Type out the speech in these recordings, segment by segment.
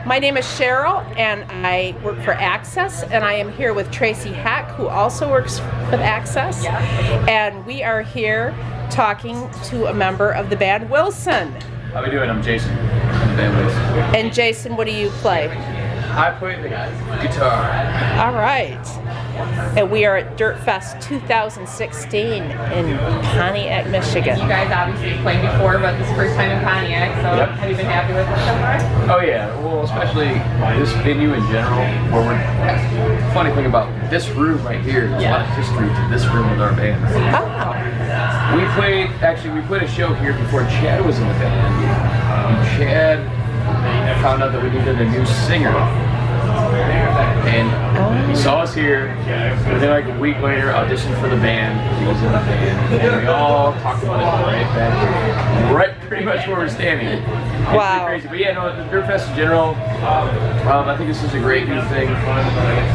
My name is Cheryl, and I work for AXS, and I am here with Tracy Heck, who also works with AXS, and we are here talking to a member of the band, Wilson. How we doing? I'm Jason from the band Wilson. And Jason, what do you play? I play the guitar. All right. And we are at Dirtfest 2016 in Pontiac, Michigan. You guys obviously played before, but this is first time in Pontiac, so Yep. have you been happy with it so far? Oh yeah, well especially this venue in general, where we're, funny thing about this room right here, there's a lot of history to this room with our band. Oh. We played a show here before Chad was in the band. Chad found out that we needed a new singer. And he saw us here, and then like a week later auditioned for the band. He was in the band, and we all talked about it right back here, right pretty much where we're standing. It's Wow. pretty crazy. But yeah, no, the Dirtfest in general, I think this is a great new thing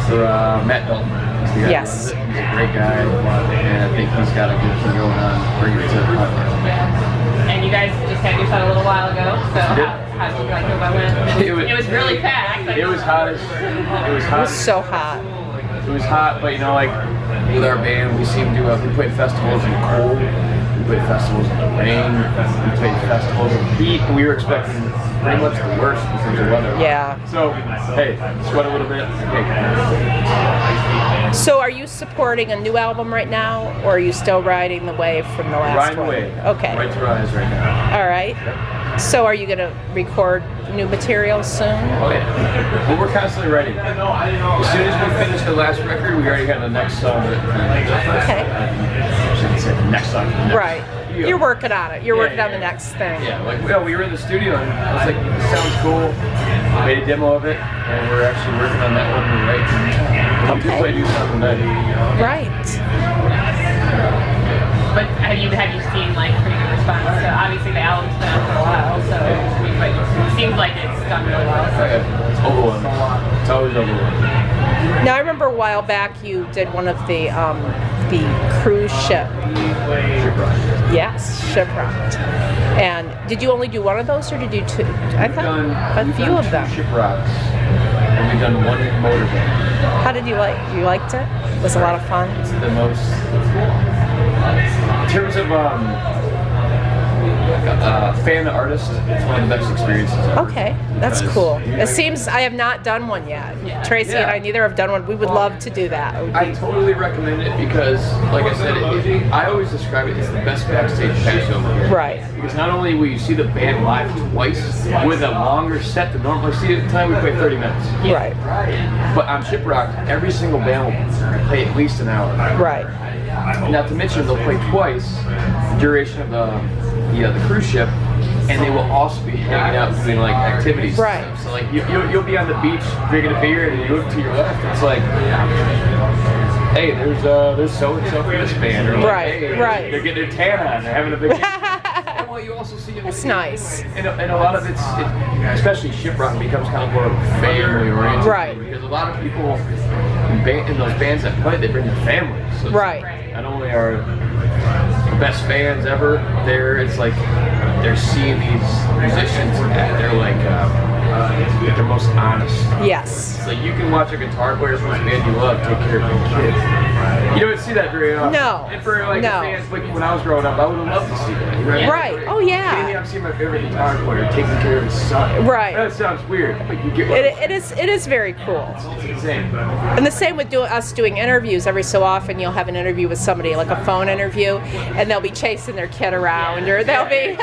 for Matt Dalton. He's the guy who runs it. He's a great guy, and I think he's got a good thing going on, bringing it to the podcast. And you guys just had your set a little while ago, so how did you like it went? It was really packed. It was hot as It was so hot. It was hot, but you know, like with our band, we seem to we played festivals in the cold, we played festivals in the rain, we played festivals in the heat, and we were expecting pretty much the worst in terms of weather. Yeah. So, hey, sweat a little bit. Hey. So are you supporting a new album right now, or are you still riding the wave from the last Riding one? away. Okay. Right to rise right now. All right. Yep. So are you going to record new material soon? Oh yeah. Well, we're constantly writing. As soon as we finish the last record, we already got the next song. Okay. I shouldn't say the next song. The next. Right. You're working on it. You're working on the yeah. next thing. Yeah, like we were in the studio and I was like, this sounds cool. Made a demo of it, and we're actually working on that one right now. We could play new something tonight. Right. But have you seen like pretty good response? So obviously the album's been out for a while, so but it seems like it's done really well. So. It's overwhelming. It's always overwhelming. Now I remember a while back you did one of the cruise ship. Shipwreck. Yes, Shipwrecked. And did you only do one of those, or did you do two? I thought a few of them. Shipwrecks. And we've done one motorboat. How did you like? You liked it? It was a lot of fun. It's the most. In terms of fan to artist, it's one of the best experiences ever. Okay, that's Because cool. It seems I have not done one yet. Tracy and I neither have done one. We would love to do that. I totally recommend it because, like I said, I always describe it as the best backstage pass over here. Right. Because not only will you see the band live twice with a longer set than normally see at the time we play 30 minutes. Right. But on Shipwreck, every single band will play at least an hour. Right. Not to mention they'll play twice the duration of the cruise ship, and they will also be hanging out doing like activities. Right. And stuff. So like you'll be on the beach drinking a beer, and you look to your left, it's like, hey, there's so and so for this band. Or like, Right, hey, right. They're getting their tan on. They're having a big. And well, you also see it. That's nice. And a lot of especially Shipwreck, becomes kind of more family oriented. Right. Because a lot of people in those bands that play, they bring their families. So it's Right. not only are the best fans ever there, it's like they're seeing these musicians at their their most honest. Yes. It's like you can watch a guitar player from a band you love take care of your kids. You don't see that very often. No. And for like No. fans, like when I was growing up, I would have loved to see that. Right? Right. Oh, yeah. Kidding me, I'm seeing my favorite guitar player taking care of his son. Right. That sounds weird, but you get what It is very cool. it's insane. And the same with us doing interviews. Every so often you'll have an interview with somebody, like a phone interview, and they'll be chasing their kid around, or they'll be,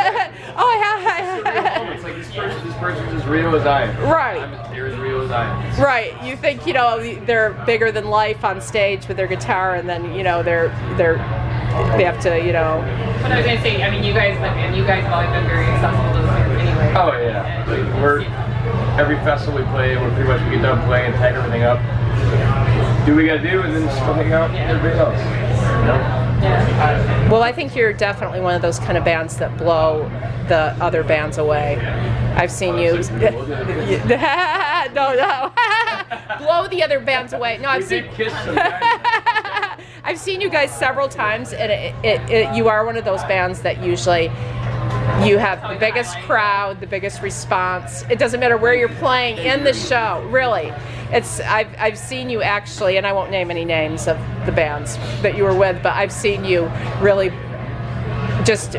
oh yeah. It's like this person's as real as I am. Right. They're as real as I am. Right. You think, they're bigger than life on stage with their guitar, and then, they have to, But I was gonna say, I mean, you guys have always been very accessible to the fans anyway. Oh yeah. Like, every festival we play, we get done playing, tag everything up, do what we gotta do, and then just go hang out with everybody else. Yeah. Well, I think you're definitely one of those kind of bands that blow the other bands away. I've seen you. No. Blow the other bands away. No, I've seen. I've seen you guys several times, and you are one of those bands that usually You have the biggest crowd, the biggest response. It doesn't matter where you're playing in the show, really. I've seen you actually, and I won't name any names of the bands that you were with, but I've seen you really just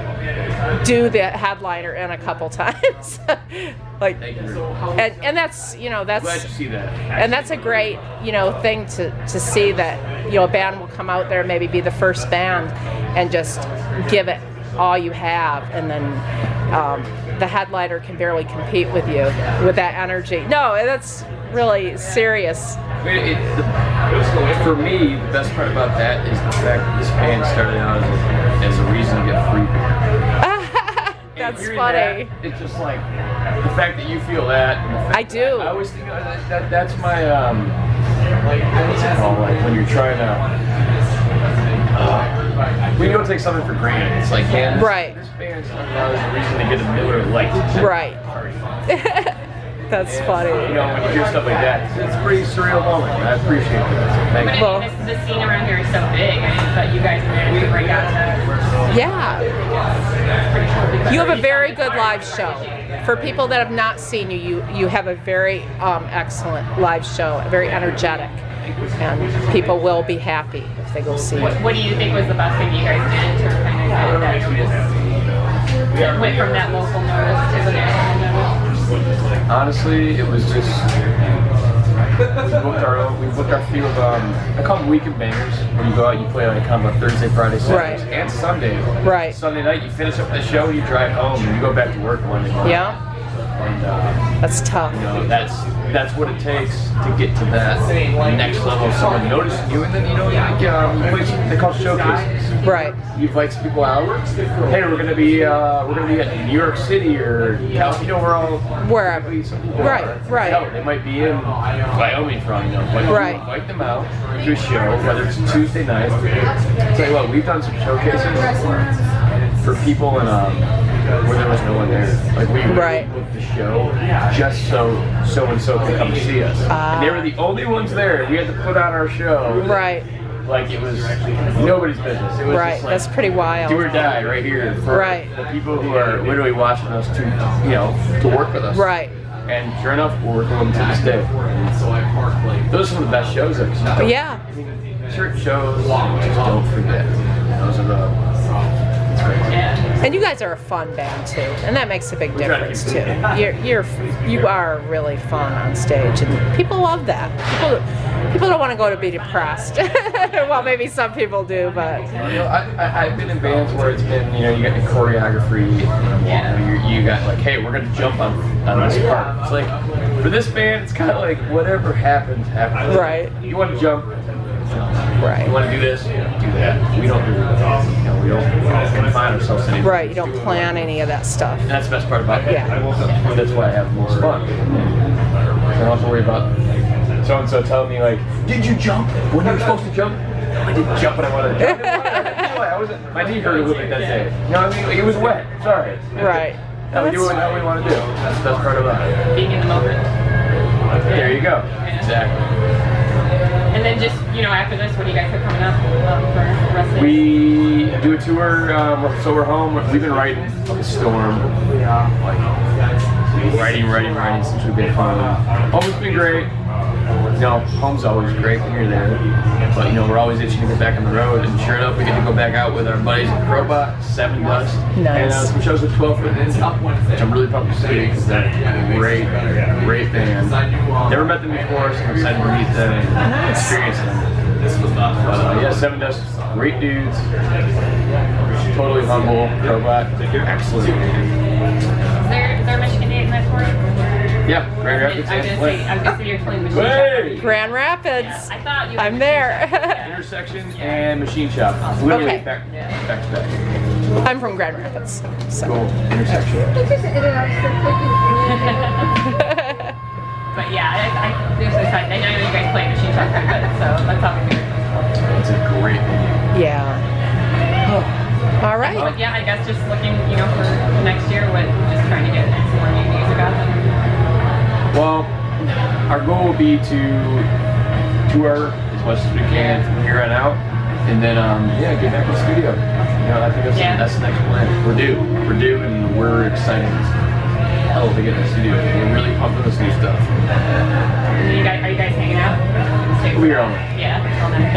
do the headliner in a couple times. Like, and that's, you know, that's, Glad to see that. and that's a great, you know, thing to see that, you know, a band will come out there, maybe be the first band, and just give it all you have, and then the headliner can barely compete with you with that energy. No, that's really serious. I mean, for me, the best part about that is the fact that this band started out as a reason to get free beer. That's funny. That, it's just like the fact that you feel that. And the fact I do. I always think that's my what's it called? Like when you're trying to. We don't take something for granted. It's like, man, this band started out as a reason to get a Miller Lite. Right. That's funny. You know, when you hear stuff like that, it's a pretty surreal moment. I appreciate that. Thank you. But I mean, the scene around here is so big. I mean, but you guys managed to break out to. Yeah. You have a very good live show. For people that have not seen you, you have a very excellent live show, very energetic. And people will be happy if they go see it. What do you think was the best thing you guys did to kind of get that went from that local notice to the national notice? Honestly, it was just we booked our few of I call them weekend bangers. When you go out, you play like kind of a Thursday, Friday, Saturday, and Sunday. Right. Sunday night, you finish up the show, you drive home, and you go back to work Monday morning. Yeah. And that's tough. You know, that's what it takes to get to that next level of someone noticing you, and then you know, like, you play something they call showcases. Right. You invite some people out. Hey, we're gonna be at New York City or California, we're all wherever. Right. Hell, they might be in Wyoming from, you know, but you invite them out to a show, whether it's a Tuesday night. I'll tell you what, we've done some showcases for people in where there was no one there. Like we booked the show just so and so could come see us. And they were the only ones there. We had to put on our show. Right. Like it was nobody's business. It was just like, that's pretty wild. Do or die right here for the people who are literally watching us to work with us. Right. And sure enough, we're working with them to this day. Those are some of the best shows I've seen. Yeah. I mean, certain shows, just don't forget. Those are the. And you guys are a fun band too, and that makes a big difference too. You are really fun on stage, and people love that. People don't want to go to be depressed. Well, maybe some people do, but I've been in bands where it's been, you got the choreography, you got like, hey, we're gonna jump on this part. It's like for this band, it's kind of like whatever happens. Right. You want to jump. Right. You want to do this? Do that. We don't do that. We don't confine ourselves to anything. Right. You don't plan any of that stuff. And that's the best part about it. Yeah. That's why I have the most fun. I don't have to worry about so-and-so telling me like, did you jump when you were supposed to jump? No, I didn't jump when I wanted to jump. I wasn't. My knee hurt a little bit that day. You know what I mean? Like, it was wet. Sorry. Right. Now we do what we want to do. That's the best part about it. Being in the moment. There you go. Exactly. And then just, after this, what do you guys have coming up for the rest of the We do a tour, so we're home. We've been writing the Storm. Writing since we've been home. Home has been great. Home's always great when you're there. But, we're always itching to get back on the road. And sure enough, we get to go back out with our buddies at Crowbot, 7 Dust. Nice. And some shows with 12 Foot which I'm really pumped to see because they're a great band. Never met them before, so I'm excited to meet them and experience them. But 7 Dust, great dudes. Totally humble. Crowbot, excellent. Is there a Michigan date in that tour? Yeah, Grand Rapids. I was going to say you're playing Machine Shop. Grand Rapids. Yeah, I thought you were I'm there. Intersection and Machine Shop. Literally back to back. I'm from Grand Rapids. So. Cool. Intersection. But yeah, there's this I know you guys play Machine Shop quite a bit, so that's obviously really It's a great venue. Yeah. All right. But yeah, I guess just looking, for next year, just trying to get some more new music out there. Well, our goal will be to tour as much as we can from here on out. and then yeah, get back in the studio. You know, I think that's the next plan. We're due, and we're excited as hell to get in the studio. We're really pumped with this new stuff. Are you guys hanging out? We are all Yeah, all night.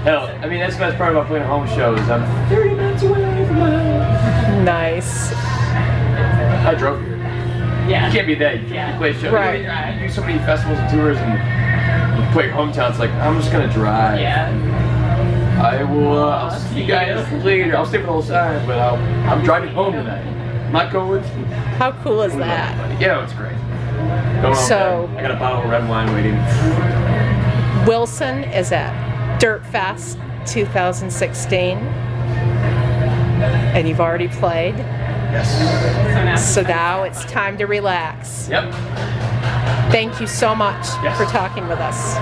hell. I mean, that's the best part about playing home shows. I'm 30 minutes away from my house. Nice. I drove here. Yeah. You can't be that. You play shows. Right. You do so many festivals and tours, and you play hometown. It's like, I'm just gonna drive. Yeah. I will. I'll see you guys later. I'll stay for the whole time, but I'm driving home tonight. I'm not going with you. How cool is that? Yeah, it's great. Going home So- today. I got a bottle of red wine waiting. Wilson is at Dirtfest 2016, and you've already played. Yes. So now it's time to relax. Yep. Thank you so much Yes. for talking with us.